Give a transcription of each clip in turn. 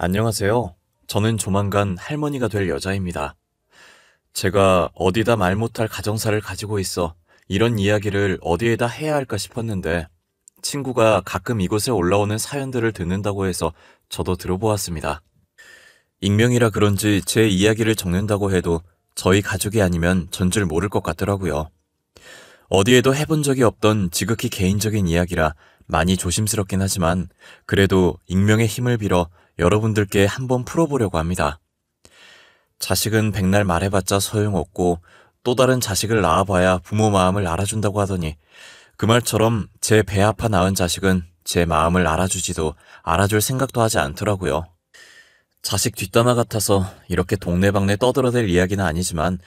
안녕하세요. 저는 조만간 할머니가 될 여자입니다. 제가 어디다 말 못할 가정사를 가지고 있어 이런 이야기를 어디에다 해야 할까 싶었는데 친구가 가끔 이곳에 올라오는 사연들을 듣는다고 해서 저도 들어보았습니다. 익명이라 그런지 제 이야기를 적는다고 해도 저희 가족이 아니면 전줄 모를 것 같더라고요. 어디에도 해본 적이 없던 지극히 개인적인 이야기라 많이 조심스럽긴 하지만 그래도 익명의 힘을 빌어 여러분들께 한번 풀어보려고 합니다. 자식은 백날 말해봤자 소용없고 또 다른 자식을 낳아봐야 부모 마음을 알아준다고 하더니 그 말처럼 제 배 아파 낳은 자식은 제 마음을 알아주지도 알아줄 생각도 하지 않더라고요. 자식 뒷담화 같아서 이렇게 동네방네 떠들어댈 이야기는 아니지만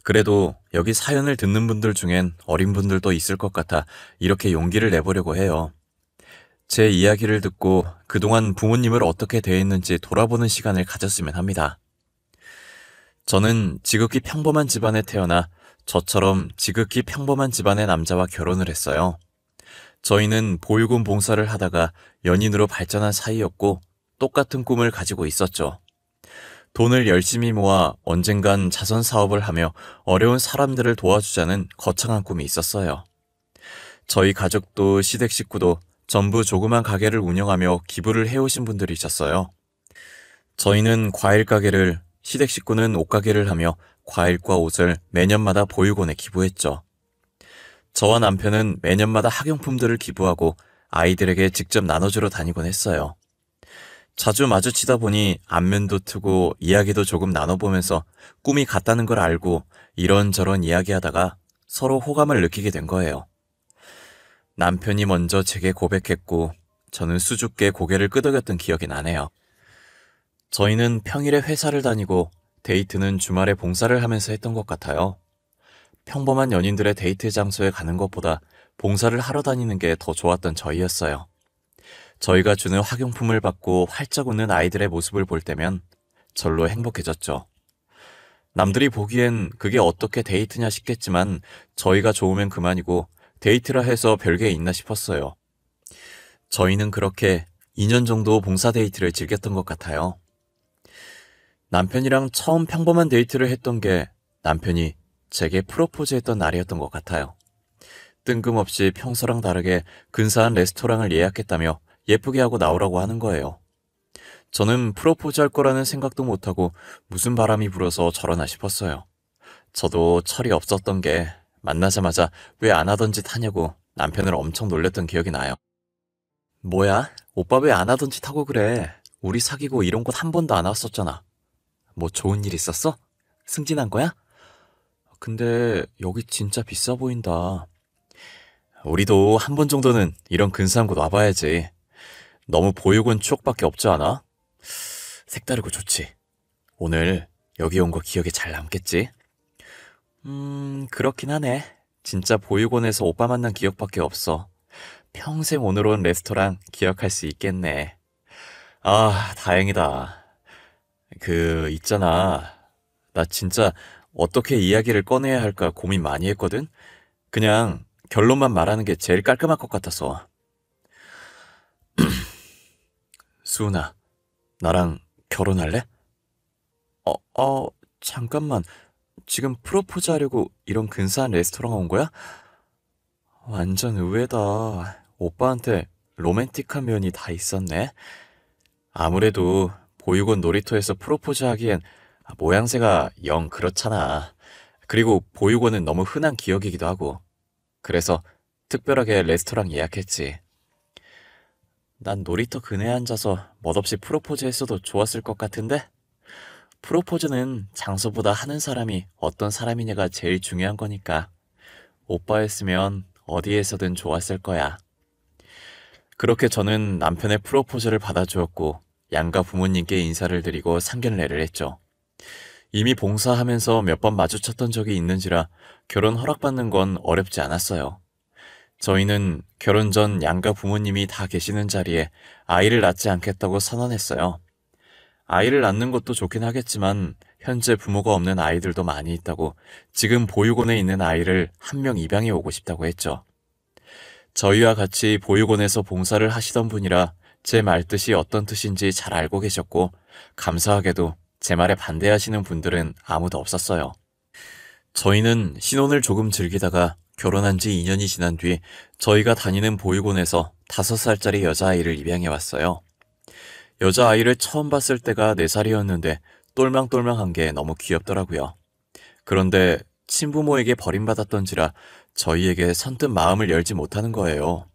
그래도 여기 사연을 듣는 분들 중엔 어린 분들도 있을 것 같아 이렇게 용기를 내보려고 해요. 제 이야기를 듣고 그동안 부모님을 어떻게 대했는지 돌아보는 시간을 가졌으면 합니다. 저는 지극히 평범한 집안에 태어나 저처럼 지극히 평범한 집안의 남자와 결혼을 했어요. 저희는 보육원 봉사를 하다가 연인으로 발전한 사이였고 똑같은 꿈을 가지고 있었죠. 돈을 열심히 모아 언젠간 자선 사업을 하며 어려운 사람들을 도와주자는 거창한 꿈이 있었어요. 저희 가족도 시댁 식구도 전부 조그만 가게를 운영하며 기부를 해오신 분들이셨어요. 저희는 과일 가게를, 시댁 식구는 옷가게를 하며 과일과 옷을 매년마다 보육원에 기부했죠. 저와 남편은 매년마다 학용품들을 기부하고 아이들에게 직접 나눠주러 다니곤 했어요. 자주 마주치다 보니 안면도 트고 이야기도 조금 나눠보면서 꿈이 같다는 걸 알고 이런저런 이야기하다가 서로 호감을 느끼게 된 거예요. 남편이 먼저 제게 고백했고 저는 수줍게 고개를 끄덕였던 기억이 나네요. 저희는 평일에 회사를 다니고 데이트는 주말에 봉사를 하면서 했던 것 같아요. 평범한 연인들의 데이트 장소에 가는 것보다 봉사를 하러 다니는 게 더 좋았던 저희였어요. 저희가 주는 학용품을 받고 활짝 웃는 아이들의 모습을 볼 때면 절로 행복해졌죠. 남들이 보기엔 그게 어떻게 데이트냐 싶겠지만 저희가 좋으면 그만이고 데이트라 해서 별게 있나 싶었어요. 저희는 그렇게 2년 정도 봉사 데이트를 즐겼던 것 같아요. 남편이랑 처음 평범한 데이트를 했던 게 남편이 제게 프로포즈했던 날이었던 것 같아요. 뜬금없이 평소랑 다르게 근사한 레스토랑을 예약했다며 예쁘게 하고 나오라고 하는 거예요. 저는 프로포즈 할 거라는 생각도 못하고 무슨 바람이 불어서 저러나 싶었어요. 저도 철이 없었던 게 만나자마자 왜 안 하던 짓 하냐고 남편을 엄청 놀렸던 기억이 나요. 뭐야? 오빠 왜 안 하던 짓 하고 그래? 우리 사귀고 이런 곳 한 번도 안 왔었잖아. 뭐 좋은 일 있었어? 승진한 거야? 근데 여기 진짜 비싸 보인다. 우리도 한 번 정도는 이런 근사한 곳 와봐야지. 너무 보육원 추억밖에 없지 않아? 색다르고 좋지. 오늘 여기 온 거 기억에 잘 남겠지? 그렇긴 하네. 진짜 보육원에서 오빠 만난 기억밖에 없어. 평생 오늘 온 레스토랑 기억할 수 있겠네. 아, 다행이다. 있잖아. 나 진짜 어떻게 이야기를 꺼내야 할까 고민 많이 했거든? 그냥 결론만 말하는 게 제일 깔끔할 것 같아서. 수은아, 나랑 결혼할래? 잠깐만. 지금 프로포즈 하려고 이런 근사한 레스토랑 온 거야? 완전 의외다. 오빠한테 로맨틱한 면이 다 있었네. 아무래도 보육원 놀이터에서 프로포즈 하기엔 모양새가 영 그렇잖아. 그리고 보육원은 너무 흔한 기억이기도 하고. 그래서 특별하게 레스토랑 예약했지. 난 놀이터 그네에 앉아서 멋없이 프로포즈 했어도 좋았을 것 같은데? 프로포즈는 장소보다 하는 사람이 어떤 사람이냐가 제일 중요한 거니까. 오빠였으면 어디에서든 좋았을 거야. 그렇게 저는 남편의 프로포즈를 받아주었고 양가 부모님께 인사를 드리고 상견례를 했죠. 이미 봉사하면서 몇 번 마주쳤던 적이 있는지라 결혼 허락받는 건 어렵지 않았어요. 저희는 결혼 전 양가 부모님이 다 계시는 자리에 아이를 낳지 않겠다고 선언했어요. 아이를 낳는 것도 좋긴 하겠지만 현재 부모가 없는 아이들도 많이 있다고 지금 보육원에 있는 아이를 한 명 입양해 오고 싶다고 했죠. 저희와 같이 보육원에서 봉사를 하시던 분이라 제 말뜻이 어떤 뜻인지 잘 알고 계셨고, 감사하게도 제 말에 반대하시는 분들은 아무도 없었어요. 저희는 신혼을 조금 즐기다가 결혼한 지 2년이 지난 뒤 저희가 다니는 보육원에서 5살짜리 여자아이를 입양해 왔어요. 여자아이를 처음 봤을 때가 4살이었는데 똘망똘망한 게 너무 귀엽더라고요. 그런데 친부모에게 버림받았던지라 저희에게 선뜻 마음을 열지 못하는 거예요.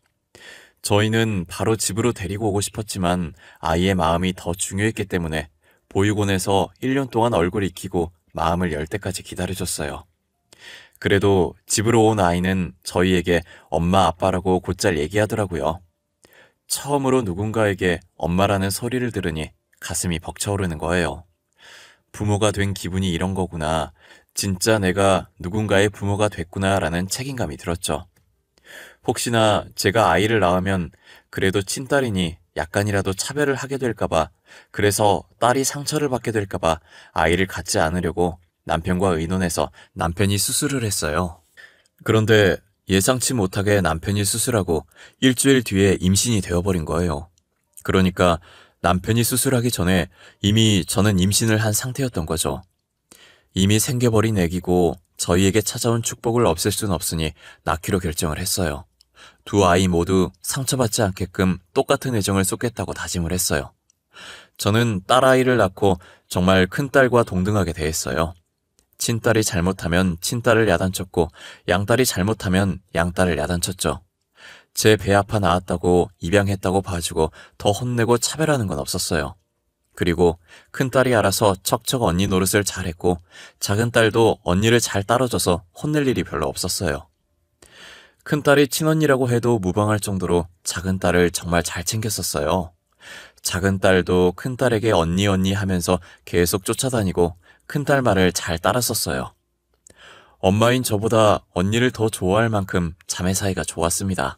저희는 바로 집으로 데리고 오고 싶었지만 아이의 마음이 더 중요했기 때문에 보육원에서 1년 동안 얼굴 익히고 마음을 열 때까지 기다려줬어요. 그래도 집으로 온 아이는 저희에게 엄마 아빠라고 곧잘 얘기하더라고요. 처음으로 누군가에게 엄마라는 소리를 들으니 가슴이 벅차오르는 거예요. 부모가 된 기분이 이런 거구나. 진짜 내가 누군가의 부모가 됐구나라는 책임감이 들었죠. 혹시나 제가 아이를 낳으면 그래도 친딸이니 약간이라도 차별을 하게 될까봐, 그래서 딸이 상처를 받게 될까봐 아이를 갖지 않으려고 남편과 의논해서 남편이 수술을 했어요. 그런데 예상치 못하게 남편이 수술하고 일주일 뒤에 임신이 되어버린 거예요. 그러니까 남편이 수술하기 전에 이미 저는 임신을 한 상태였던 거죠. 이미 생겨버린 애기고 저희에게 찾아온 축복을 없앨 순 없으니 낳기로 결정을 했어요. 두 아이 모두 상처받지 않게끔 똑같은 애정을 쏟겠다고 다짐을 했어요. 저는 딸아이를 낳고 정말 큰딸과 동등하게 대했어요. 친딸이 잘못하면 친딸을 야단쳤고 양딸이 잘못하면 양딸을 야단쳤죠. 제 배 아파 낳았다고 입양했다고 봐주고 더 혼내고 차별하는 건 없었어요. 그리고 큰딸이 알아서 척척 언니 노릇을 잘했고 작은딸도 언니를 잘 따라줘서 혼낼 일이 별로 없었어요. 큰딸이 친언니라고 해도 무방할 정도로 작은딸을 정말 잘 챙겼었어요. 작은딸도 큰딸에게 언니 언니 하면서 계속 쫓아다니고 큰딸 말을 잘 따랐었어요. 엄마인 저보다 언니를 더 좋아할 만큼 자매 사이가 좋았습니다.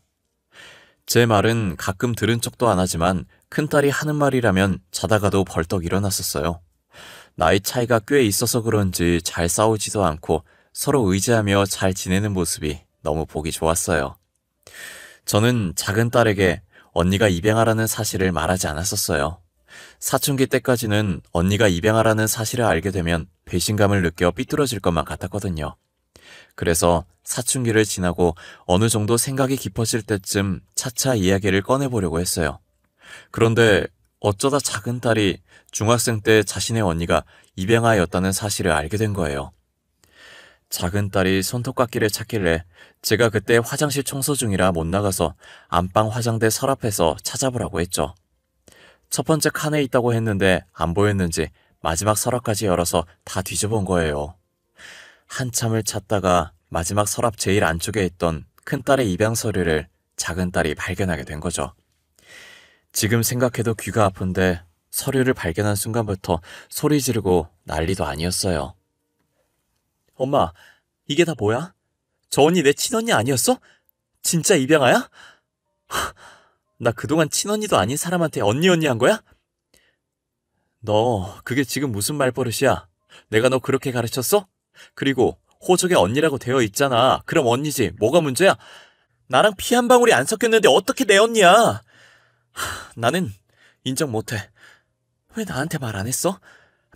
제 말은 가끔 들은 척도 안 하지만 큰딸이 하는 말이라면 자다가도 벌떡 일어났었어요. 나이 차이가 꽤 있어서 그런지 잘 싸우지도 않고 서로 의지하며 잘 지내는 모습이 너무 보기 좋았어요. 저는 작은딸에게 언니가 입양하라는 사실을 말하지 않았었어요. 사춘기 때까지는 언니가 입양하라는 사실을 알게 되면 배신감을 느껴 삐뚤어질 것만 같았거든요. 그래서 사춘기를 지나고 어느 정도 생각이 깊어질 때쯤 차차 이야기를 꺼내보려고 했어요. 그런데 어쩌다 작은딸이 중학생 때 자신의 언니가 입양아였다는 사실을 알게 된 거예요. 작은딸이 손톱깎이를 찾길래 제가 그때 화장실 청소 중이라 못 나가서 안방 화장대 서랍에서 찾아보라고 했죠. 첫 번째 칸에 있다고 했는데 안 보였는지 마지막 서랍까지 열어서 다 뒤져본 거예요. 한참을 찾다가 마지막 서랍 제일 안쪽에 있던 큰딸의 입양 서류를 작은딸이 발견하게 된 거죠. 지금 생각해도 귀가 아픈데 서류를 발견한 순간부터 소리 지르고 난리도 아니었어요. 엄마, 이게 다 뭐야? 저 언니 내 친언니 아니었어? 진짜 입양아야? 나 그동안 친언니도 아닌 사람한테 언니 한 거야? 너 그게 지금 무슨 말버릇이야? 내가 너 그렇게 가르쳤어? 그리고 호적에 언니라고 되어 있잖아. 그럼 언니지. 뭐가 문제야? 나랑 피 한 방울이 안 섞였는데 어떻게 내 언니야? 나는 인정 못해. 왜 나한테 말 안 했어?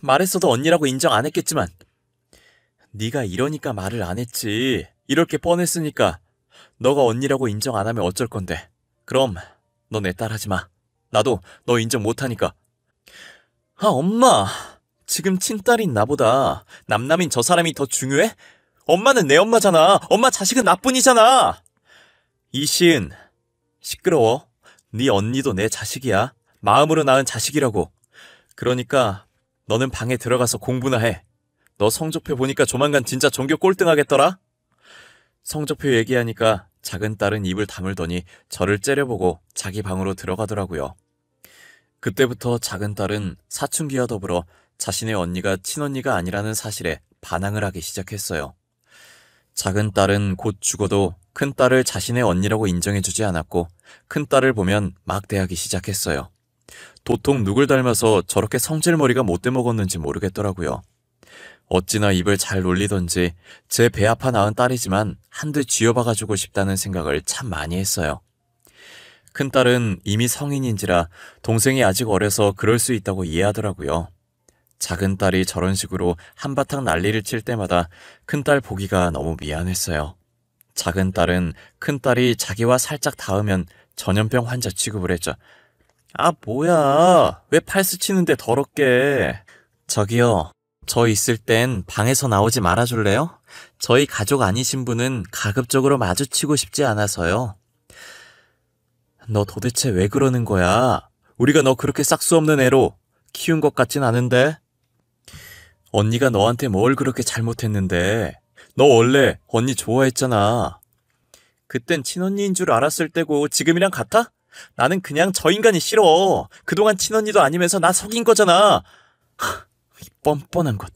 말했어도 언니라고 인정 안 했겠지만. 네가 이러니까 말을 안 했지. 이럴 게 뻔했으니까. 너가 언니라고 인정 안 하면 어쩔 건데. 그럼 너 내 딸 하지 마. 나도 너 인정 못하니까. 아, 엄마. 지금 친딸인 나보다 남남인 저 사람이 더 중요해? 엄마는 내 엄마잖아. 엄마 자식은 나뿐이잖아. 이시은, 시끄러워. 네 언니도 내 자식이야. 마음으로 낳은 자식이라고. 그러니까 너는 방에 들어가서 공부나 해. 너 성적표 보니까 조만간 진짜 전교 꼴등하겠더라. 성적표 얘기하니까 작은딸은 입을 다물더니 저를 째려보고 자기 방으로 들어가더라고요. 그때부터 작은딸은 사춘기와 더불어 자신의 언니가 친언니가 아니라는 사실에 반항을 하기 시작했어요. 작은딸은 곧 죽어도 큰딸을 자신의 언니라고 인정해주지 않았고 큰딸을 보면 막 대하기 시작했어요. 도통 누굴 닮아서 저렇게 성질머리가 못돼 먹었는지 모르겠더라고요. 어찌나 입을 잘 놀리던지 제 배 아파 낳은 딸이지만 한데 쥐어박아주고 싶다는 생각을 참 많이 했어요. 큰딸은 이미 성인인지라 동생이 아직 어려서 그럴 수 있다고 이해하더라고요. 작은 딸이 저런 식으로 한바탕 난리를 칠 때마다 큰딸 보기가 너무 미안했어요. 작은 딸은 큰딸이 자기와 살짝 닿으면 전염병 환자 취급을 했죠. 아, 뭐야. 왜 팔스 치는데 더럽게. 저기요. 저 있을 땐 방에서 나오지 말아줄래요? 저희 가족 아니신 분은 가급적으로 마주치고 싶지 않아서요. 너 도대체 왜 그러는 거야? 우리가 너 그렇게 싹수 없는 애로 키운 것 같진 않은데? 언니가 너한테 뭘 그렇게 잘못했는데? 너 원래 언니 좋아했잖아. 그땐 친언니인 줄 알았을 때고 지금이랑 같아? 나는 그냥 저 인간이 싫어. 그동안 친언니도 아니면서 나 속인 거잖아. 이 뻔뻔한 것.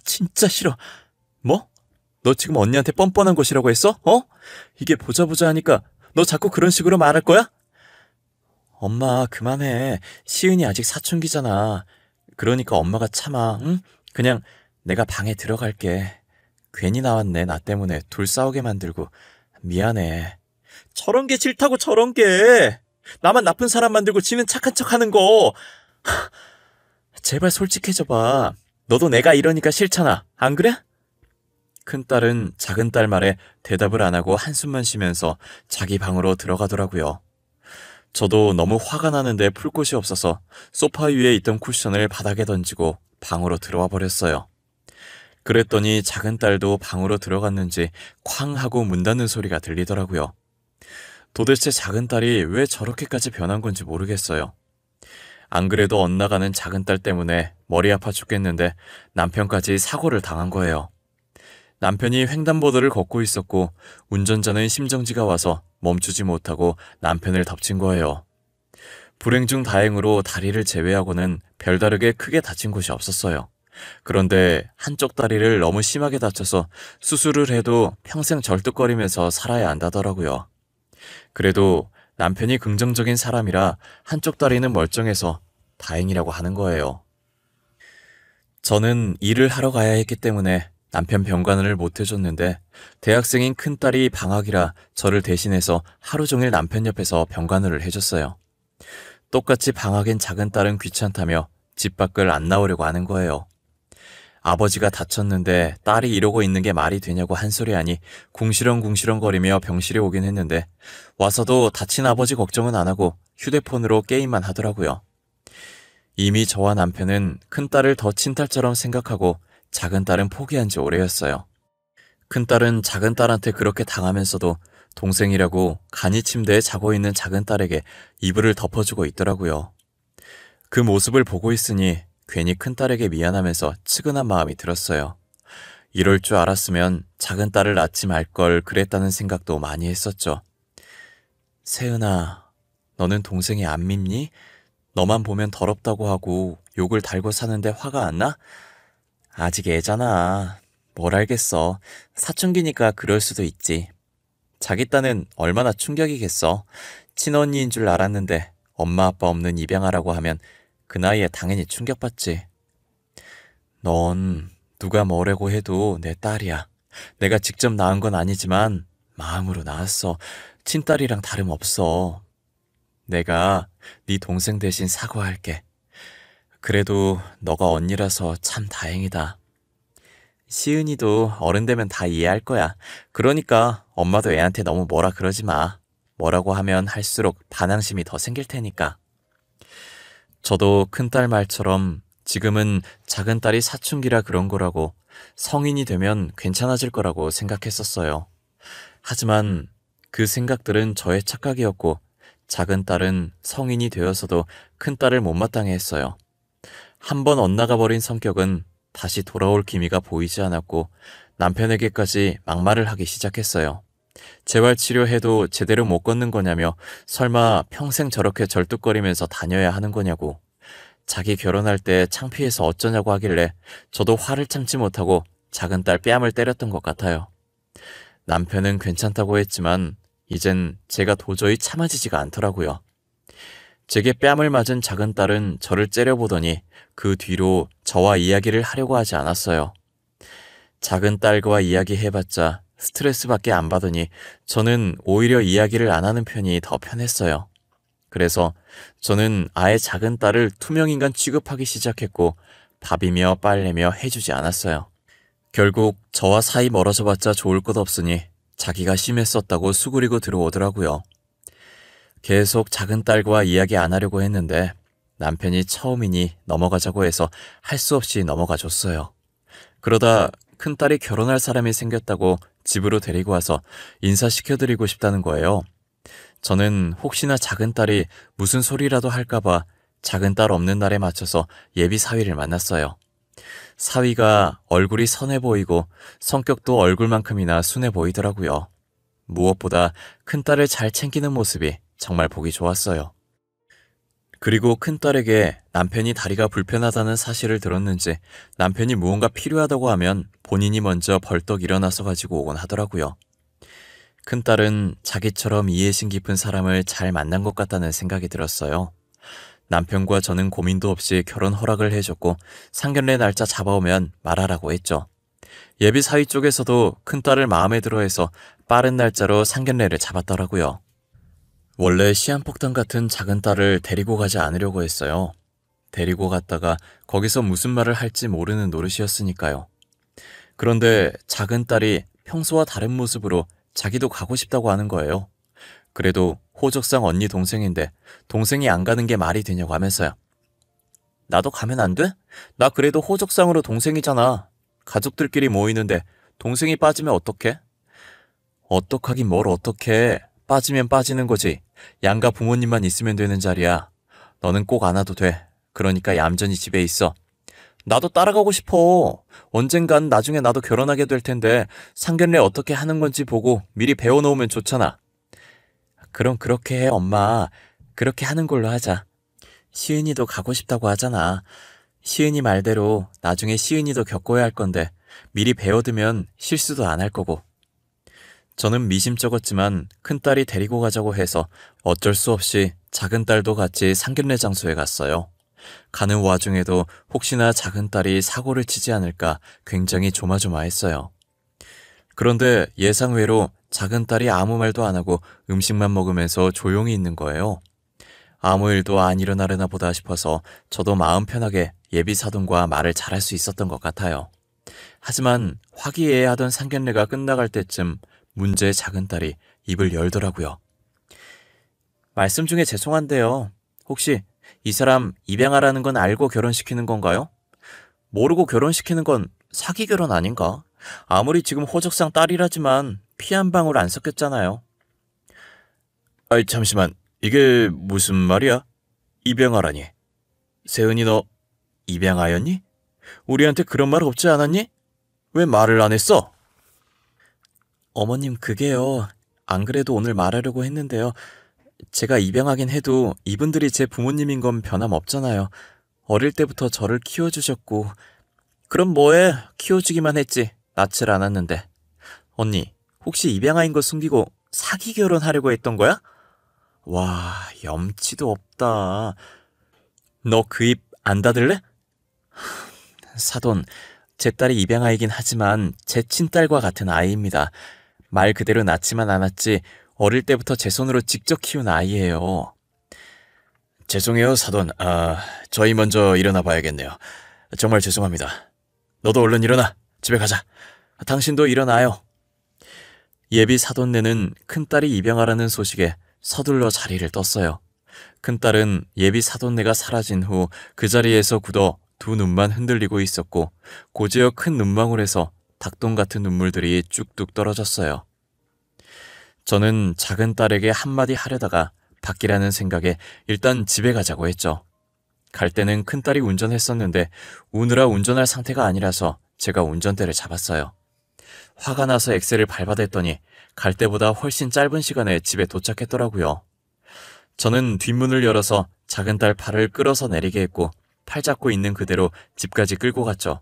진짜 싫어. 뭐? 너 지금 언니한테 뻔뻔한 것이라고 했어? 이게 보자 하니까 너 자꾸 그런 식으로 말할 거야? 엄마, 그만해. 시은이 아직 사춘기잖아. 그러니까 엄마가 참아, 응? 그냥 내가 방에 들어갈게. 괜히 나왔네, 나 때문에 둘 싸우게 만들고. 미안해. 저런 게 싫다고, 저런 게. 나만 나쁜 사람 만들고 지는 착한 척 하는 거. 제발 솔직해져봐. 너도 내가 이러니까 싫잖아. 안 그래? 큰딸은 작은딸 말에 대답을 안 하고 한숨만 쉬면서 자기 방으로 들어가더라고요. 저도 너무 화가 나는데 풀 곳이 없어서 소파 위에 있던 쿠션을 바닥에 던지고 방으로 들어와 버렸어요. 그랬더니 작은딸도 방으로 들어갔는지 쾅 하고 문 닫는 소리가 들리더라고요. 도대체 작은딸이 왜 저렇게까지 변한 건지 모르겠어요. 안 그래도 엇나가는 작은딸 때문에 머리 아파 죽겠는데 남편까지 사고를 당한 거예요. 남편이 횡단보도를 걷고 있었고 운전자는 심정지가 와서 멈추지 못하고 남편을 덮친 거예요. 불행 중 다행으로 다리를 제외하고는 별다르게 크게 다친 곳이 없었어요. 그런데 한쪽 다리를 너무 심하게 다쳐서 수술을 해도 평생 절뚝거리면서 살아야 한다더라고요. 그래도 남편이 긍정적인 사람이라 한쪽 다리는 멀쩡해서 다행이라고 하는 거예요. 저는 일을 하러 가야 했기 때문에 남편 병간을 못 해줬는데 대학생인 큰딸이 방학이라 저를 대신해서 하루 종일 남편 옆에서 병간호를 해줬어요. 똑같이 방학인 작은딸은 귀찮다며 집 밖을 안 나오려고 하는 거예요. 아버지가 다쳤는데 딸이 이러고 있는 게 말이 되냐고 한 소리 하니 궁시렁궁시렁거리며 병실에 오긴 했는데 와서도 다친 아버지 걱정은 안 하고 휴대폰으로 게임만 하더라고요. 이미 저와 남편은 큰딸을 더 친딸처럼 생각하고 작은딸은 포기한 지 오래였어요. 큰딸은 작은딸한테 그렇게 당하면서도 동생이라고 간이 침대에 자고 있는 작은딸에게 이불을 덮어주고 있더라고요. 그 모습을 보고 있으니 괜히 큰딸에게 미안하면서 측은한 마음이 들었어요. 이럴 줄 알았으면 작은딸을 낳지 말 걸 그랬다는 생각도 많이 했었죠. 세은아, 너는 동생이 안 밉니? 너만 보면 더럽다고 하고 욕을 달고 사는데 화가 안 나? 아직 애잖아. 뭘 알겠어. 사춘기니까 그럴 수도 있지. 자기 딴은 얼마나 충격이겠어. 친언니인 줄 알았는데 엄마 아빠 없는 입양아라고 하면 그 나이에 당연히 충격받지. 넌 누가 뭐라고 해도 내 딸이야. 내가 직접 낳은 건 아니지만 마음으로 낳았어. 친딸이랑 다름없어. 내가 네 동생 대신 사과할게. 그래도 너가 언니라서 참 다행이다. 시은이도 어른 되면 다 이해할 거야. 그러니까 엄마도 애한테 너무 뭐라 그러지 마. 뭐라고 하면 할수록 반항심이 더 생길 테니까. 저도 큰딸 말처럼 지금은 작은딸이 사춘기라 그런 거라고 성인이 되면 괜찮아질 거라고 생각했었어요. 하지만 그 생각들은 저의 착각이었고 작은딸은 성인이 되어서도 큰딸을 못마땅해 했어요. 한번 엇나가 버린 성격은 다시 돌아올 기미가 보이지 않았고 남편에게까지 막말을 하기 시작했어요. 재활치료해도 제대로 못 걷는 거냐며 설마 평생 저렇게 절뚝거리면서 다녀야 하는 거냐고 자기 결혼할 때 창피해서 어쩌냐고 하길래 저도 화를 참지 못하고 작은딸 뺨을 때렸던 것 같아요. 남편은 괜찮다고 했지만 이젠 제가 도저히 참아지지가 않더라고요. 제게 뺨을 맞은 작은딸은 저를 째려보더니 그 뒤로 저와 이야기를 하려고 하지 않았어요. 작은딸과 이야기해봤자 스트레스밖에 안 받으니 저는 오히려 이야기를 안 하는 편이 더 편했어요. 그래서 저는 아예 작은 딸을 투명인간 취급하기 시작했고 밥이며 빨래며 해주지 않았어요. 결국 저와 사이 멀어져 봤자 좋을 것 없으니 자기가 심했었다고 수그리고 들어오더라고요. 계속 작은 딸과 이야기 안 하려고 했는데 남편이 처음이니 넘어가자고 해서 할 수 없이 넘어가 줬어요. 그러다 큰딸이 결혼할 사람이 생겼다고 집으로 데리고 와서 인사시켜드리고 싶다는 거예요. 저는 혹시나 작은 딸이 무슨 소리라도 할까봐 작은 딸 없는 날에 맞춰서 예비 사위를 만났어요. 사위가 얼굴이 선해 보이고 성격도 얼굴만큼이나 순해 보이더라고요. 무엇보다 큰딸을 잘 챙기는 모습이 정말 보기 좋았어요. 그리고 큰딸에게 남편이 다리가 불편하다는 사실을 들었는지 남편이 무언가 필요하다고 하면 본인이 먼저 벌떡 일어나서 가지고 오곤 하더라고요. 큰딸은 자기처럼 이해심 깊은 사람을 잘 만난 것 같다는 생각이 들었어요. 남편과 저는 고민도 없이 결혼 허락을 해줬고 상견례 날짜 잡아오면 말하라고 했죠. 예비 사위 쪽에서도 큰딸을 마음에 들어해서 빠른 날짜로 상견례를 잡았더라고요. 원래 시한폭탄 같은 작은 딸을 데리고 가지 않으려고 했어요. 데리고 갔다가 거기서 무슨 말을 할지 모르는 노릇이었으니까요. 그런데 작은 딸이 평소와 다른 모습으로 자기도 가고 싶다고 하는 거예요. 그래도 호적상 언니 동생인데 동생이 안 가는 게 말이 되냐고 하면서요. 나도 가면 안 돼? 나 그래도 호적상으로 동생이잖아. 가족들끼리 모이는데 동생이 빠지면 어떡해? 어떡하긴 뭘 어떡해. 빠지면 빠지는 거지. 양가 부모님만 있으면 되는 자리야. 너는 꼭 안 와도 돼. 그러니까 얌전히 집에 있어. 나도 따라가고 싶어. 언젠간 나중에 나도 결혼하게 될 텐데 상견례 어떻게 하는 건지 보고 미리 배워놓으면 좋잖아. 그럼 그렇게 해, 엄마. 그렇게 하는 걸로 하자. 시은이도 가고 싶다고 하잖아. 시은이 말대로 나중에 시은이도 겪어야 할 건데 미리 배워두면 실수도 안 할 거고. 저는 미심쩍었지만 큰딸이 데리고 가자고 해서 어쩔 수 없이 작은딸도 같이 상견례 장소에 갔어요. 가는 와중에도 혹시나 작은딸이 사고를 치지 않을까 굉장히 조마조마했어요. 그런데 예상외로 작은딸이 아무 말도 안 하고 음식만 먹으면서 조용히 있는 거예요. 아무 일도 안 일어나려나 보다 싶어서 저도 마음 편하게 예비 사돈과 말을 잘할 수 있었던 것 같아요. 하지만 화기애애하던 상견례가 끝나갈 때쯤 문제의 작은딸이 입을 열더라고요. 말씀 중에 죄송한데요. 혹시 이 사람 입양하라는 건 알고 결혼시키는 건가요? 모르고 결혼시키는 건 사기 결혼 아닌가? 아무리 지금 호적상 딸이라지만 피 한 방울 안 섞였잖아요. 아이 잠시만, 이게 무슨 말이야? 입양하라니. 세은이 너 입양하였니? 우리한테 그런 말 없지 않았니? 왜 말을 안 했어? 어머님 그게요. 안 그래도 오늘 말하려고 했는데요. 제가 입양하긴 해도 이분들이 제 부모님인 건 변함없잖아요. 어릴 때부터 저를 키워주셨고. 그럼 뭐해? 키워주기만 했지. 낳질 않았는데. 언니, 혹시 입양아인 거 숨기고 사기 결혼하려고 했던 거야? 와, 염치도 없다. 너 그 입 안 닫을래? 사돈, 제 딸이 입양아이긴 하지만 제 친딸과 같은 아이입니다. 말 그대로 낳지만 않았지 어릴 때부터 제 손으로 직접 키운 아이예요. 죄송해요, 사돈. 저희 먼저 일어나 봐야겠네요. 정말 죄송합니다. 너도 얼른 일어나. 집에 가자. 당신도 일어나요. 예비 사돈네는 큰딸이 입양하라는 소식에 서둘러 자리를 떴어요. 큰딸은 예비 사돈네가 사라진 후 그 자리에서 굳어 두 눈만 흔들리고 있었고 고지어 큰 눈망울에서 닭똥 같은 눈물들이 쭉쭉 떨어졌어요. 저는 작은 딸에게 한마디 하려다가 바뀌라는 생각에 일단 집에 가자고 했죠. 갈 때는 큰딸이 운전했었는데 우느라 운전할 상태가 아니라서 제가 운전대를 잡았어요. 화가 나서 엑셀을 밟아댔더니 갈 때보다 훨씬 짧은 시간에 집에 도착했더라고요. 저는 뒷문을 열어서 작은 딸 팔을 끌어서 내리게 했고 팔 잡고 있는 그대로 집까지 끌고 갔죠.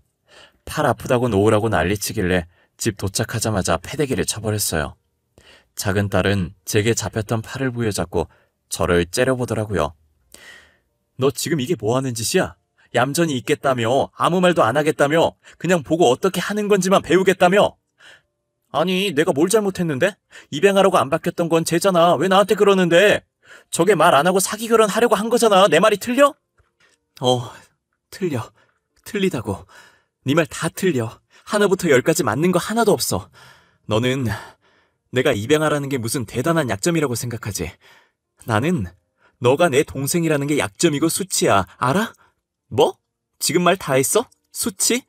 팔 아프다고 놓으라고 난리치길래 집 도착하자마자 패대기를 쳐버렸어요. 작은 딸은 제게 잡혔던 팔을 부여잡고 저를 째려보더라고요. 너 지금 이게 뭐 하는 짓이야? 얌전히 있겠다며? 아무 말도 안 하겠다며? 그냥 보고 어떻게 하는 건지만 배우겠다며? 아니, 내가 뭘 잘못했는데? 입양하라고 안 바뀌었던 건 쟤잖아. 왜 나한테 그러는데? 저게 말 안 하고 사기 결혼하려고 한 거잖아. 내 말이 틀려? 틀려. 틀리다고. 네 말 다 틀려. 하나부터 열까지 맞는 거 하나도 없어. 너는 내가 입양하라는 게 무슨 대단한 약점이라고 생각하지. 나는 너가 내 동생이라는 게 약점이고 수치야. 알아? 뭐? 지금 말 다 했어? 수치?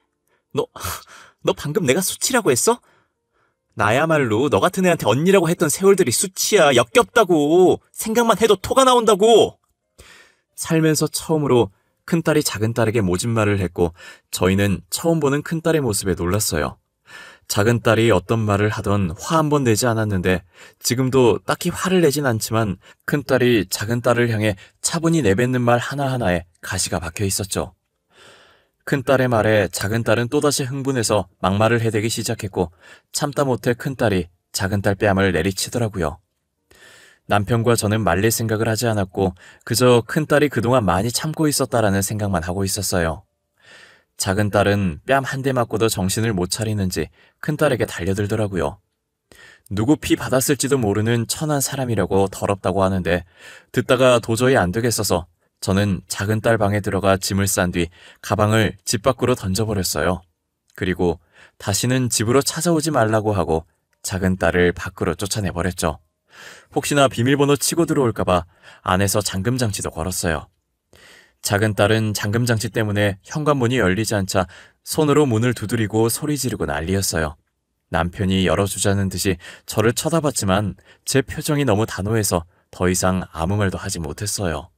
너 방금 내가 수치라고 했어? 나야말로 너 같은 애한테 언니라고 했던 세월들이 수치야. 역겹다고. 생각만 해도 토가 나온다고. 살면서 처음으로 큰딸이 작은딸에게 모진 말을 했고 저희는 처음 보는 큰딸의 모습에 놀랐어요. 작은딸이 어떤 말을 하던 화 한 번 내지 않았는데 지금도 딱히 화를 내진 않지만 큰딸이 작은딸을 향해 차분히 내뱉는 말 하나하나에 가시가 박혀 있었죠. 큰딸의 말에 작은딸은 또다시 흥분해서 막말을 해대기 시작했고 참다 못해 큰딸이 작은딸 뺨을 내리치더라고요. 남편과 저는 말릴 생각을 하지 않았고 그저 큰딸이 그동안 많이 참고 있었다라는 생각만 하고 있었어요. 작은딸은 뺨 한 대 맞고도 정신을 못 차리는지 큰딸에게 달려들더라고요. 누구 피 받았을지도 모르는 천한 사람이라고 더럽다고 하는데 듣다가 도저히 안 되겠어서 저는 작은딸 방에 들어가 짐을 싼 뒤 가방을 집 밖으로 던져버렸어요. 그리고 다시는 집으로 찾아오지 말라고 하고 작은딸을 밖으로 쫓아내버렸죠. 혹시나 비밀번호 치고 들어올까봐 안에서 잠금장치도 걸었어요. 작은딸은 잠금장치 때문에 현관문이 열리지 않자 손으로 문을 두드리고 소리 지르고 난리였어요. 남편이 열어주자는 듯이 저를 쳐다봤지만 제 표정이 너무 단호해서 더 이상 아무 말도 하지 못했어요.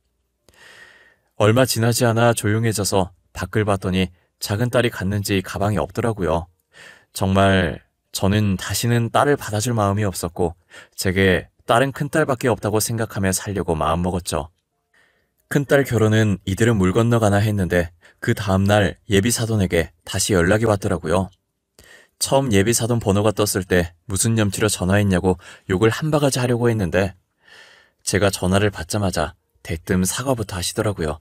얼마 지나지 않아 조용해져서 밖을 봤더니 작은딸이 갔는지 가방이 없더라고요. 정말 저는 다시는 딸을 받아줄 마음이 없었고 제게 딸은 큰딸밖에 없다고 생각하며 살려고 마음먹었죠. 큰딸 결혼은 이들은 물 건너가나 했는데 그 다음날 예비사돈에게 다시 연락이 왔더라고요. 처음 예비사돈 번호가 떴을 때 무슨 염치로 전화했냐고 욕을 한 바가지 하려고 했는데 제가 전화를 받자마자 대뜸 사과부터 하시더라고요.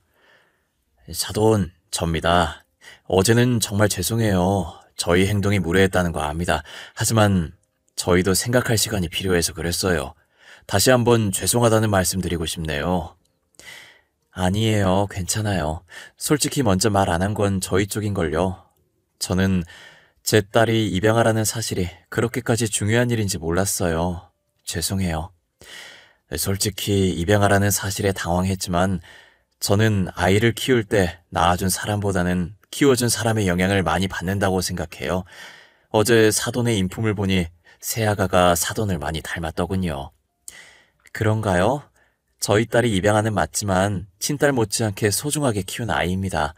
사돈, 접니다. 어제는 정말 죄송해요. 저희 행동이 무례했다는 거 압니다. 하지만 저희도 생각할 시간이 필요해서 그랬어요. 다시 한번 죄송하다는 말씀 드리고 싶네요. 아니에요. 괜찮아요. 솔직히 먼저 말 안 한 건 저희 쪽인걸요. 저는 제 딸이 입양하라는 사실이 그렇게까지 중요한 일인지 몰랐어요. 죄송해요. 솔직히 입양하라는 사실에 당황했지만 저는 아이를 키울 때 낳아준 사람보다는 키워준 사람의 영향을 많이 받는다고 생각해요. 어제 사돈의 인품을 보니 새아가가 사돈을 많이 닮았더군요. 그런가요? 저희 딸이 입양하는 맞지만 친딸 못지않게 소중하게 키운 아이입니다.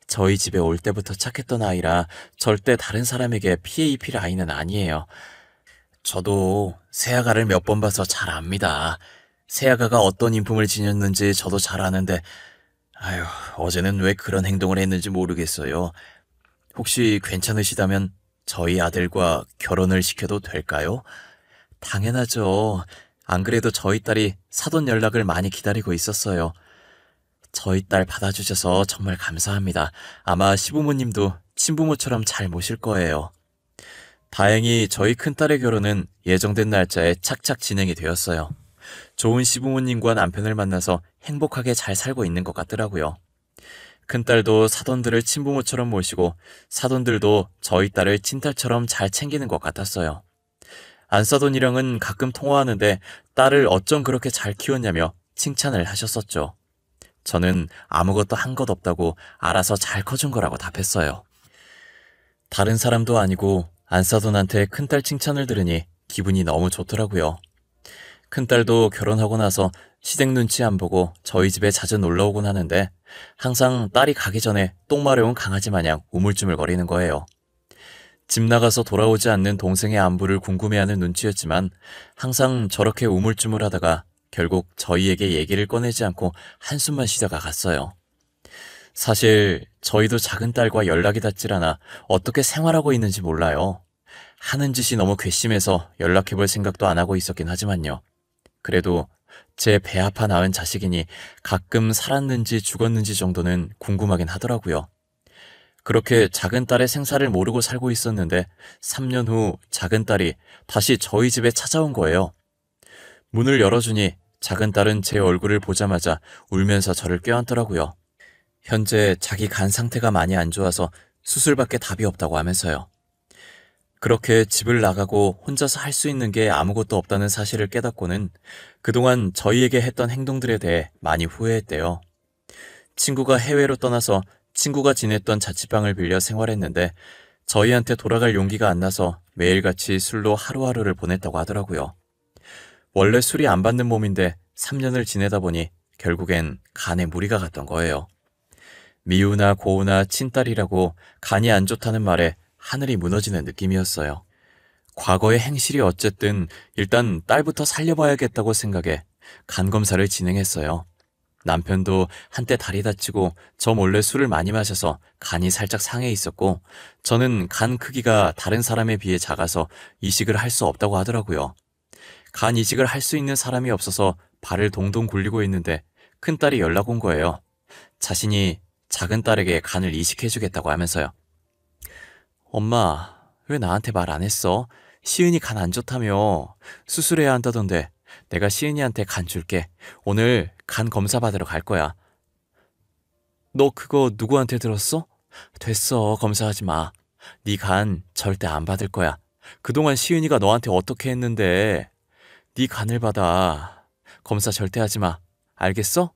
저희 집에 올 때부터 착했던 아이라 절대 다른 사람에게 피해 입힐 아이는 아니에요. 저도 새아가를 몇 번 봐서 잘 압니다. 새아가가 어떤 인품을 지녔는지 저도 잘 아는데 아휴, 어제는 왜 그런 행동을 했는지 모르겠어요. 혹시 괜찮으시다면 저희 아들과 결혼을 시켜도 될까요? 당연하죠. 안 그래도 저희 딸이 사돈 연락을 많이 기다리고 있었어요. 저희 딸 받아주셔서 정말 감사합니다. 아마 시부모님도 친부모처럼 잘 모실 거예요. 다행히 저희 큰딸의 결혼은 예정된 날짜에 착착 진행이 되었어요. 좋은 시부모님과 남편을 만나서 행복하게 잘 살고 있는 것 같더라고요. 큰딸도 사돈들을 친부모처럼 모시고 사돈들도 저희 딸을 친딸처럼 잘 챙기는 것 같았어요. 안사돈이랑은 가끔 통화하는데 딸을 어쩜 그렇게 잘 키웠냐며 칭찬을 하셨었죠. 저는 아무것도 한 것 없다고 알아서 잘 커준 거라고 답했어요. 다른 사람도 아니고 안사돈한테 큰딸 칭찬을 들으니 기분이 너무 좋더라고요. 큰딸도 결혼하고 나서 시댁 눈치 안 보고 저희 집에 자주 놀러 오곤 하는데 항상 딸이 가기 전에 똥 마려운 강아지 마냥 우물쭈물거리는 거예요. 집 나가서 돌아오지 않는 동생의 안부를 궁금해하는 눈치였지만 항상 저렇게 우물쭈물하다가 결국 저희에게 얘기를 꺼내지 않고 한숨만 쉬다가 갔어요. 사실 저희도 작은 딸과 연락이 닿질 않아 어떻게 생활하고 있는지 몰라요. 하는 짓이 너무 괘씸해서 연락해볼 생각도 안 하고 있었긴 하지만요. 그래도 제 배 아파 낳은 자식이니 가끔 살았는지 죽었는지 정도는 궁금하긴 하더라고요. 그렇게 작은 딸의 생사를 모르고 살고 있었는데 3년 후 작은 딸이 다시 저희 집에 찾아온 거예요. 문을 열어주니 작은 딸은 제 얼굴을 보자마자 울면서 저를 껴안더라고요. 현재 자기 간 상태가 많이 안 좋아서 수술밖에 답이 없다고 하면서요. 그렇게 집을 나가고 혼자서 할 수 있는 게 아무것도 없다는 사실을 깨닫고는 그동안 저희에게 했던 행동들에 대해 많이 후회했대요. 친구가 해외로 떠나서 친구가 지냈던 자취방을 빌려 생활했는데 저희한테 돌아갈 용기가 안 나서 매일같이 술로 하루하루를 보냈다고 하더라고요. 원래 술이 안 받는 몸인데 3년을 지내다 보니 결국엔 간에 무리가 갔던 거예요. 미우나 고우나 친딸이라고 간이 안 좋다는 말에 하늘이 무너지는 느낌이었어요. 과거의 행실이 어쨌든 일단 딸부터 살려봐야겠다고 생각해 간 검사를 진행했어요. 남편도 한때 다리 다치고 저 몰래 술을 많이 마셔서 간이 살짝 상해 있었고 저는 간 크기가 다른 사람에 비해 작아서 이식을 할 수 없다고 하더라고요. 간 이식을 할 수 있는 사람이 없어서 발을 동동 굴리고 있는데 큰딸이 연락 온 거예요. 자신이 작은 딸에게 간을 이식해주겠다고 하면서요. 엄마, 왜 나한테 말 안 했어? 시은이 간 안 좋다며. 수술해야 한다던데 내가 시은이한테 간 줄게. 오늘 간 검사 받으러 갈 거야. 너 그거 누구한테 들었어? 됐어, 검사하지 마. 네 간 절대 안 받을 거야. 그동안 시은이가 너한테 어떻게 했는데. 네 간을 받아. 검사 절대 하지 마. 알겠어?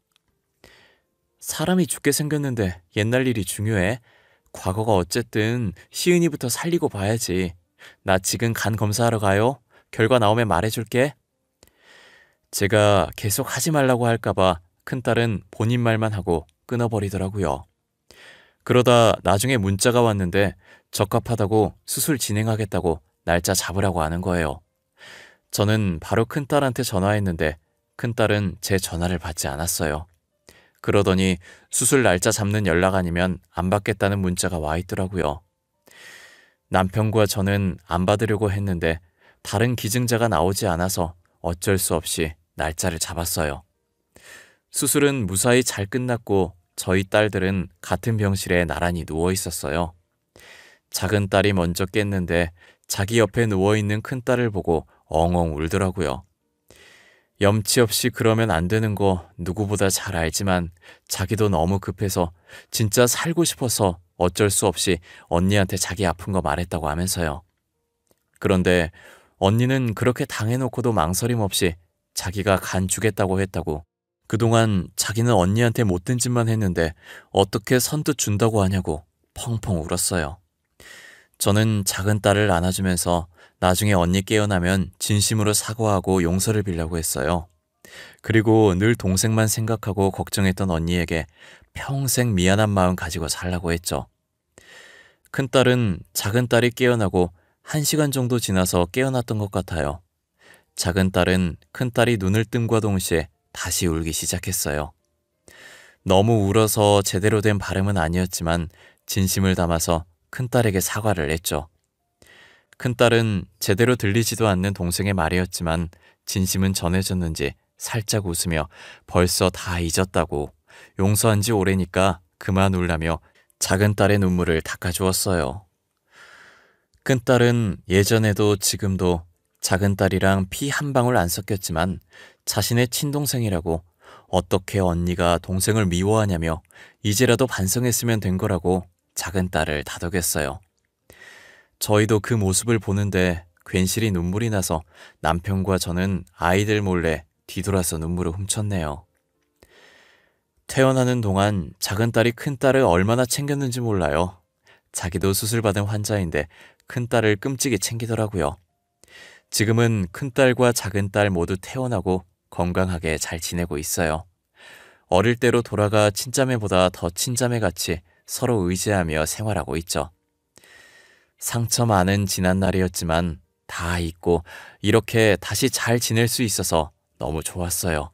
사람이 죽게 생겼는데 옛날 일이 중요해? 과거가 어쨌든 시은이부터 살리고 봐야지. 나 지금 간 검사하러 가요. 결과 나오면 말해줄게. 제가 계속 하지 말라고 할까봐 큰딸은 본인 말만 하고 끊어버리더라고요. 그러다 나중에 문자가 왔는데 적합하다고 수술 진행하겠다고 날짜 잡으라고 하는 거예요. 저는 바로 큰딸한테 전화했는데 큰딸은 제 전화를 받지 않았어요. 그러더니 수술 날짜 잡는 연락 아니면 안 받겠다는 문자가 와 있더라고요. 남편과 저는 안 받으려고 했는데 다른 기증자가 나오지 않아서 어쩔 수 없이 날짜를 잡았어요. 수술은 무사히 잘 끝났고 저희 딸들은 같은 병실에 나란히 누워 있었어요. 작은 딸이 먼저 깼는데 자기 옆에 누워있는 큰딸을 보고 엉엉 울더라고요. 염치 없이 그러면 안 되는 거 누구보다 잘 알지만 자기도 너무 급해서 진짜 살고 싶어서 어쩔 수 없이 언니한테 자기 아픈 거 말했다고 하면서요. 그런데 언니는 그렇게 당해놓고도 망설임 없이 자기가 간 주겠다고 했다고, 그동안 자기는 언니한테 못된 짓만 했는데 어떻게 선뜻 준다고 하냐고 펑펑 울었어요. 저는 작은 딸을 안아주면서 나중에 언니 깨어나면 진심으로 사과하고 용서를 빌려고 했어요. 그리고 늘 동생만 생각하고 걱정했던 언니에게 평생 미안한 마음 가지고 살라고 했죠. 큰딸은 작은 딸이 깨어나고 1시간 정도 지나서 깨어났던 것 같아요. 작은 딸은 큰딸이 눈을 뜸과 동시에 다시 울기 시작했어요. 너무 울어서 제대로 된 발음은 아니었지만 진심을 담아서 큰딸에게 사과를 했죠. 큰딸은 제대로 들리지도 않는 동생의 말이었지만 진심은 전해졌는지 살짝 웃으며 벌써 다 잊었다고, 용서한 지 오래니까 그만 울라며 작은 딸의 눈물을 닦아주었어요. 큰딸은 예전에도 지금도 작은 딸이랑 피 한 방울 안 섞였지만 자신의 친동생이라고, 어떻게 언니가 동생을 미워하냐며 이제라도 반성했으면 된 거라고 작은 딸을 다독였어요. 저희도 그 모습을 보는데 괜시리 눈물이 나서 남편과 저는 아이들 몰래 뒤돌아서 눈물을 훔쳤네요. 퇴원하는 동안 작은 딸이 큰 딸을 얼마나 챙겼는지 몰라요. 자기도 수술받은 환자인데 큰 딸을 끔찍이 챙기더라고요. 지금은 큰 딸과 작은 딸 모두 퇴원하고 건강하게 잘 지내고 있어요. 어릴 때로 돌아가 친자매보다 더 친자매같이 서로 의지하며 생활하고 있죠. 상처 많은 지난날이었지만 다 잊고 이렇게 다시 잘 지낼 수 있어서 너무 좋았어요.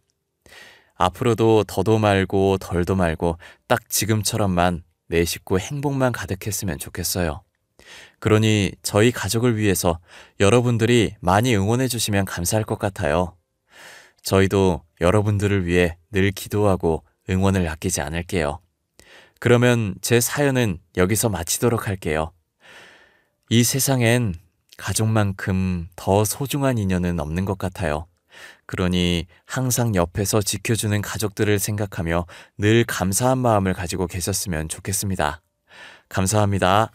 앞으로도 더도 말고 덜도 말고 딱 지금처럼만 내 식구 행복만 가득했으면 좋겠어요. 그러니 저희 가족을 위해서 여러분들이 많이 응원해 주시면 감사할 것 같아요. 저희도 여러분들을 위해 늘 기도하고 응원을 아끼지 않을게요. 그러면 제 사연은 여기서 마치도록 할게요. 이 세상엔 가족만큼 더 소중한 인연은 없는 것 같아요. 그러니 항상 옆에서 지켜주는 가족들을 생각하며 늘 감사한 마음을 가지고 계셨으면 좋겠습니다. 감사합니다.